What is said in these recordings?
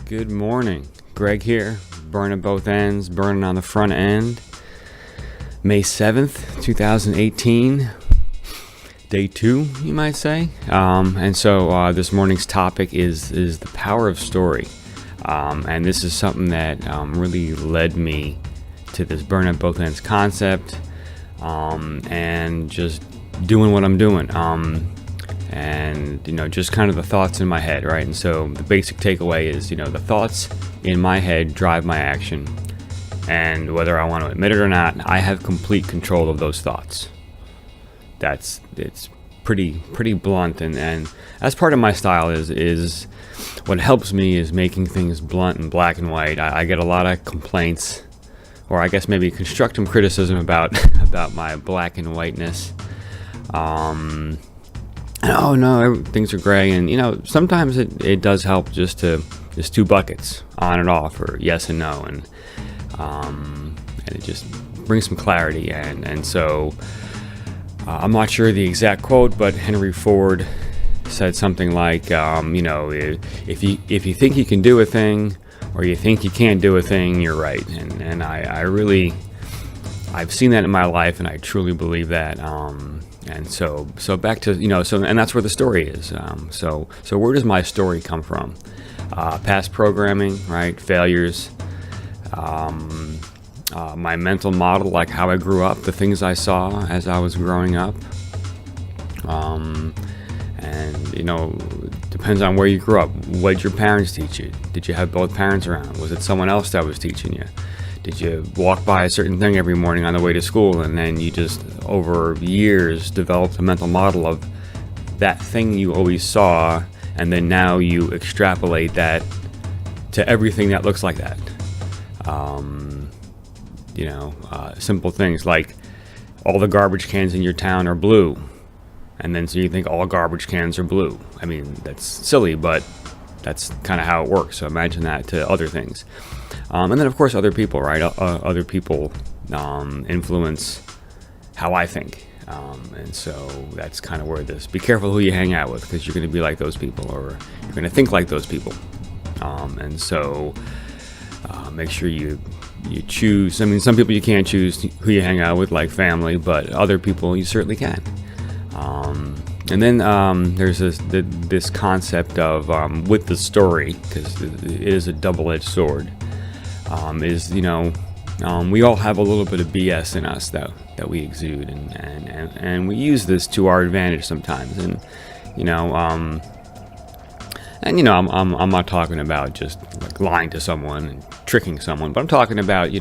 Good morning. Greg here, burning both ends, burning on the front end. May 7th, 2018, day 2, you might say. And so this morning's topic is the power of story. And this is something that really led me to this burn at both ends concept, and just doing what I'm doing. And just kind of the thoughts in my head, right? And so the basic takeaway is, the thoughts in my head drive my action, and whether I want to admit it or not, I have complete control of those thoughts. It's pretty blunt, and as part of my style is what helps me is making things blunt and black and white. I get a lot of complaints, or I guess maybe constructive criticism about my black and whiteness. Oh no, things are gray, and sometimes it does help just two buckets, on and off, or yes and no, and it just brings some clarity. And so I'm not sure the exact quote, but Henry Ford said something like, if you think you can do a thing, or you think you can't do a thing, you're right. And I've seen that in my life, and I truly believe that. And so back to, and that's where the story is. So where does my story come from? Past programming, right? Failures, my mental model, like how I grew up, the things I saw as I was growing up. Depends on where you grew up. What did your parents teach you? Did you have both parents around? Was it someone else that was teaching you? Did you walk by a certain thing every morning on the way to school, and then you just, over years, developed a mental model of that thing you always saw, and then now you extrapolate that to everything that looks like that? Simple things like all the garbage cans in your town are blue, and then so you think all garbage cans are blue. I mean, that's silly, but that's kind of how it works. So imagine that to other things. And then, of course, other people, right? Other people influence how I think. And so that's kind of where this, be careful who you hang out with, because you're going to be like those people, or you're going to think like those people. And so make sure you choose. I mean, some people you can't choose who you hang out with, like family, but other people you certainly can. And then there's this concept of with the story, because it is a double-edged sword. We all have a little bit of BS in us that we exude, and we use this to our advantage sometimes. I'm not talking about just like lying to someone and tricking someone, but I'm talking about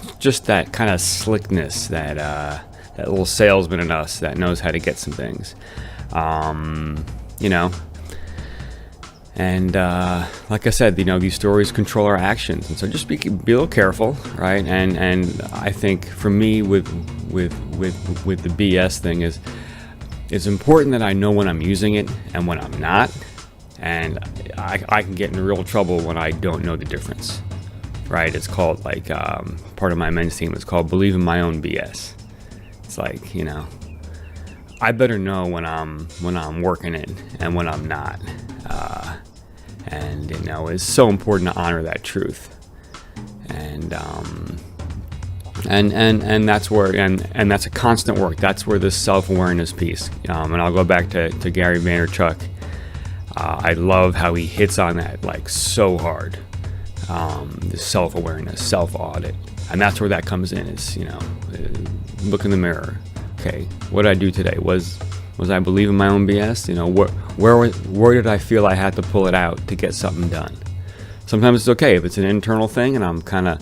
just that kind of slickness, that little salesman in us that knows how to get some things, And like I said, these stories control our actions, and so just be a little careful, right? And I think for me with the BS thing is, it's important that I know when I'm using it and when I'm not, and I can get in real trouble when I don't know the difference, right? It's called, like, part of my men's team is called Believe in My Own BS. It's like, I better know when I'm working it and when I'm not. And it's so important to honor that truth. And that's where, and that's a constant work. That's where this self-awareness piece, and I'll go back to Gary Vaynerchuk. I love how he hits on that, like, so hard. This self-awareness, self-audit. And that's where that comes in, is, look in the mirror. Okay, what did I do today? Was I believing my own BS? Where did I feel I had to pull it out to get something done? Sometimes it's okay if it's an internal thing and I'm kind of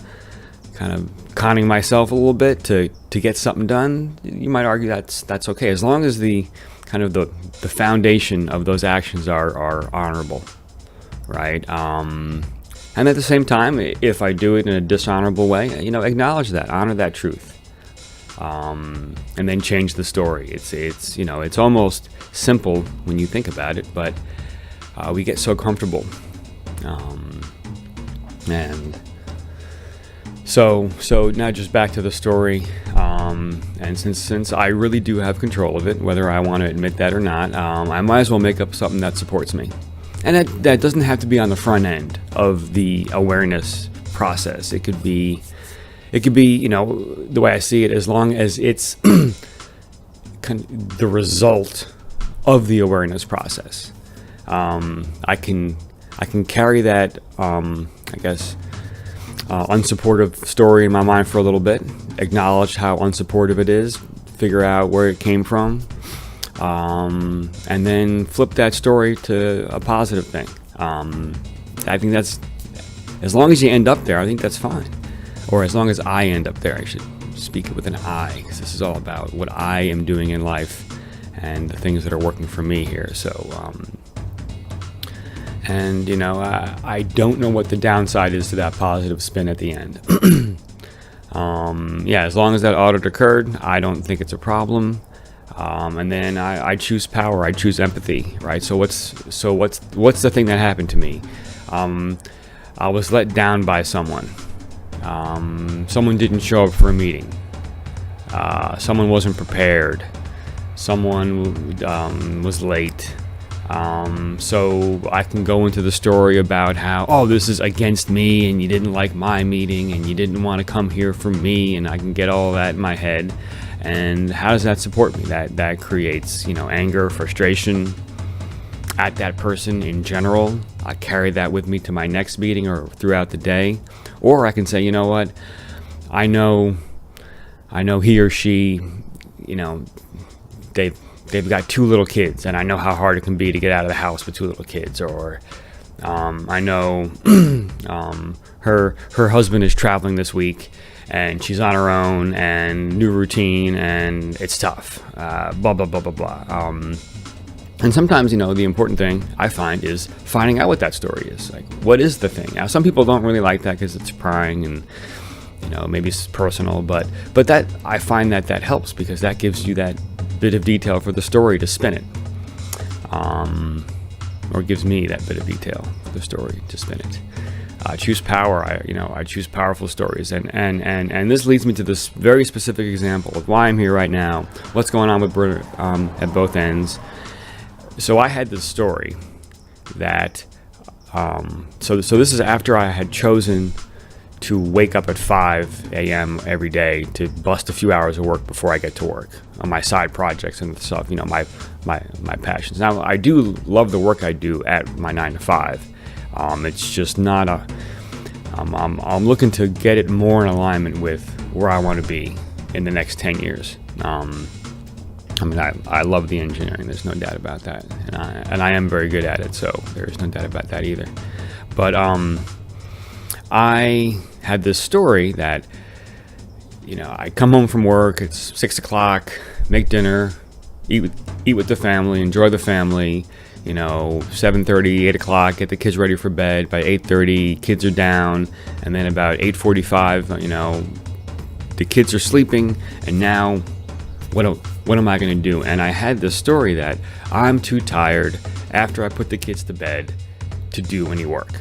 conning myself a little bit to get something done. You might argue that's okay, as long as the kind of the foundation of those actions are honorable, right? And at the same time, if I do it in a dishonorable way, acknowledge that, honor that truth. And then change the story. It's almost simple when you think about it, but we get so comfortable. And so now just back to the story. And since I really do have control of it, whether I want to admit that or not, I might as well make up something that supports me. And that doesn't have to be on the front end of the awareness process. It could be, the way I see it, as long as it's the result of the awareness process. I can carry that, unsupportive story in my mind for a little bit, acknowledge how unsupportive it is, figure out where it came from, and then flip that story to a positive thing. I think that's, as long as you end up there, I think that's fine. Or as long as I end up there, I should speak it with an I, because this is all about what I am doing in life and the things that are working for me here. So, I don't know what the downside is to that positive spin at the end. As long as that audit occurred, I don't think it's a problem. And then I choose power. I choose empathy, right? So what's the thing that happened to me? I was let down by someone. Someone didn't show up for a meeting. Someone wasn't prepared. Someone was late. So I can go into the story about how, this is against me, and you didn't like my meeting, and you didn't want to come here for me, and I can get all that in my head. And how does that support me? That creates, anger, frustration at that person in general. I carry that with me to my next meeting or throughout the day. Or I can say, you know what? I know he or she, they've got 2 little kids, and I know how hard it can be to get out of the house with 2 little kids. Or I know her husband is traveling this week, and she's on her own, and new routine, and it's tough. Blah blah blah blah blah. And sometimes, the important thing I find is finding out what that story is. Like, what is the thing? Now, some people don't really like that because it's prying and, maybe it's personal. But that, I find that helps, because that gives you that bit of detail for the story to spin it. Or gives me that bit of detail for the story to spin it. I choose power. I choose powerful stories. And this leads me to this very specific example of why I'm here right now, what's going on with at both ends. So I had this story that, so this is after I had chosen to wake up at 5 a.m. every day to bust a few hours of work before I get to work on my side projects and stuff, my passions. Now, I do love the work I do at my 9 to 5. It's just not I'm looking to get it more in alignment with where I want to be in the next 10 years. I love the engineering. There's no doubt about that, and I am very good at it. So there's no doubt about that either. But I had this story that I come home from work. It's 6 o'clock. Make dinner, eat with the family, enjoy the family. 7:30, 8 o'clock. Get the kids ready for bed. By 8:30, kids are down, and then about 8:45, the kids are sleeping, and now what am I going to do? And I had this story that I'm too tired after I put the kids to bed to do any work.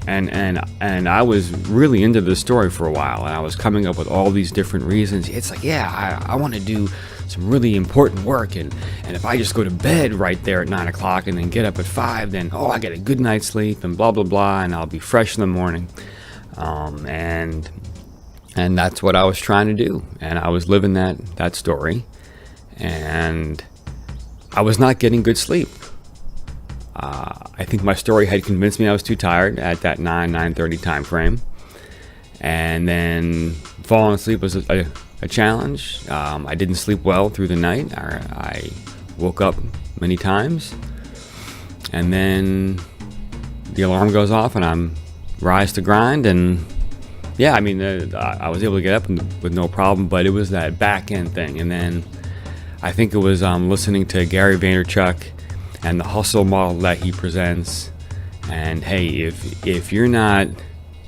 And I was really into this story for a while, and I was coming up with all these different reasons. It's like, I want to do some really important work, and if I just go to bed right there at 9 o'clock and then get up at 5, then I get a good night's sleep and blah blah blah, and I'll be fresh in the morning. And that's what I was trying to do, and I was living that story, and I was not getting good sleep. I think my story had convinced me I was too tired at that 9:30 time frame, and then falling asleep was a challenge. I didn't sleep well through the night. I woke up many times, and then the alarm goes off, and I'm rise to grind, and I was able to get up with no problem, but it was that back end thing. And then I think it was listening to Gary Vaynerchuk and the hustle model that he presents. And hey, if you're not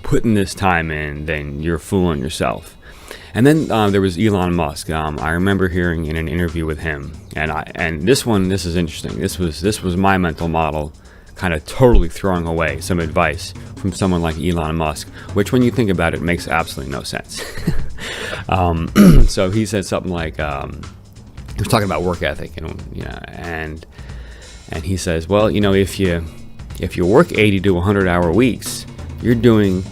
putting this time in, then you're fooling yourself. And then there was Elon Musk. I remember hearing in an interview with him, and this is interesting. This was my mental model, kind of totally throwing away some advice from someone like Elon Musk, which, when you think about it, makes absolutely no sense. So he said something like, he was talking about work ethic, and he says, well, if If you work 80 to 100 hour weeks, you're doing,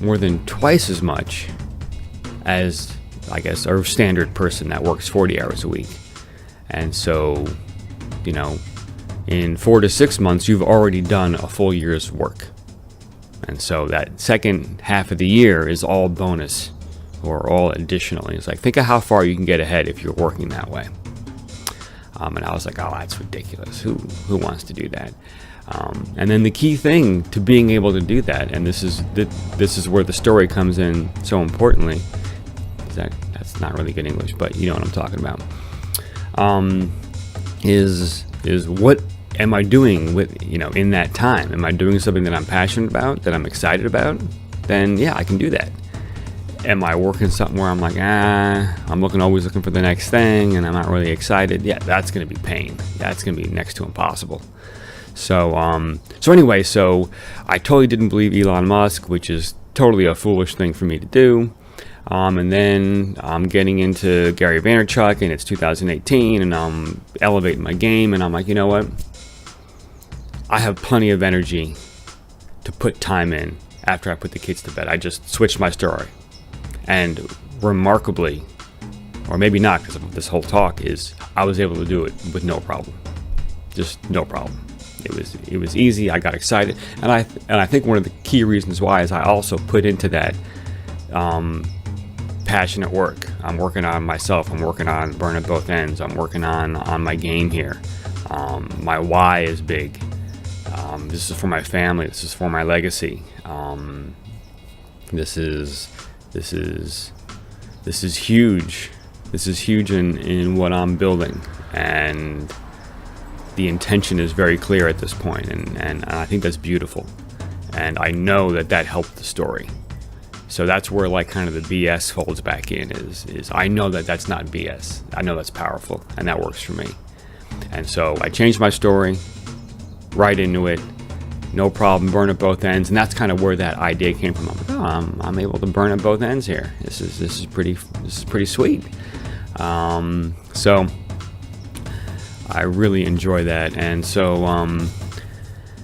more than twice as much as, I guess, a standard person that works 40 hours a week. And so, in 4 to 6 months, you've already done a full year's work. And so that second half of the year is all bonus or all additional. It's like, think of how far you can get ahead if you're working that way. And I was like, oh, that's ridiculous. Who wants to do that? And then the key thing to being able to do that, and this is where the story comes in so importantly, is that's not really good English, but you know what I'm talking about. Is what am I doing with, in that time? Am I doing something that I'm passionate about, that I'm excited about? Then yeah, I can do that. Am I working something where I'm like, I'm always looking for the next thing and I'm not really excited? Yeah, that's going to be pain. That's going to be next to impossible. So anyway, I totally didn't believe Elon Musk, which is totally a foolish thing for me to do. And then I'm getting into Gary Vaynerchuk, and it's 2018, and I'm elevating my game, and I'm like, you know what? I have plenty of energy to put time in after I put the kids to bed. I just switched my story. And remarkably, or maybe not because of this whole talk, is I was able to do it with no problem. Just no problem. It was easy. I got excited. And I think one of the key reasons why is I also put into that passionate work. I'm working on myself. I'm working on burn at both ends. I'm working on my game here. My why is big. This is for my family. This is for my legacy. This is huge. This is huge in what I'm building, and the intention is very clear at this point, and I think that's beautiful. And I know that helped the story. So that's where kind of the BS folds back in. Is I know that's not BS. I know that's powerful, and that works for me. And so I changed my story, right into it. No problem, burn at both ends, and that's kind of where that idea came from. I'm like, I'm able to burn at both ends here. This is pretty sweet. So I really enjoy that, and so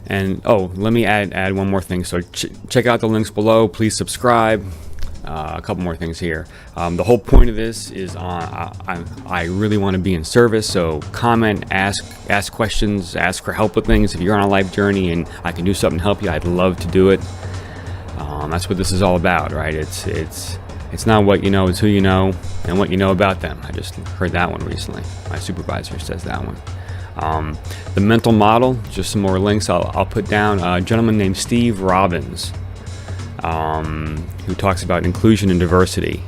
let me add one more thing. So check out the links below. Please subscribe. A couple more things here. The whole point of this is I really want to be in service. So comment, ask questions, ask for help with things. If you're on a life journey and I can do something to help you, I'd love to do it. That's what this is all about, right? It's not what you know, it's who you know and what you know about them. I just heard that one recently. My supervisor says that one. The mental model, just some more links I'll put down. A gentleman named Steve Robbins, who talks about inclusion and diversity.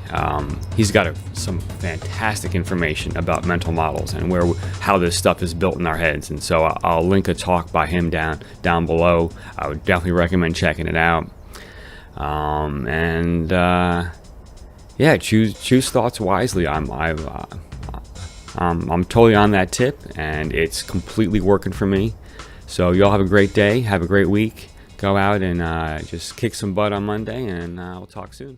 He's got some fantastic information about mental models and how this stuff is built in our heads. And so I'll link a talk by him down below. I would definitely recommend checking it out. Choose thoughts wisely. I'm totally on that tip, and it's completely working for me. So y'all have a great day. Have a great week. Go out and just kick some butt on Monday, and we'll talk soon.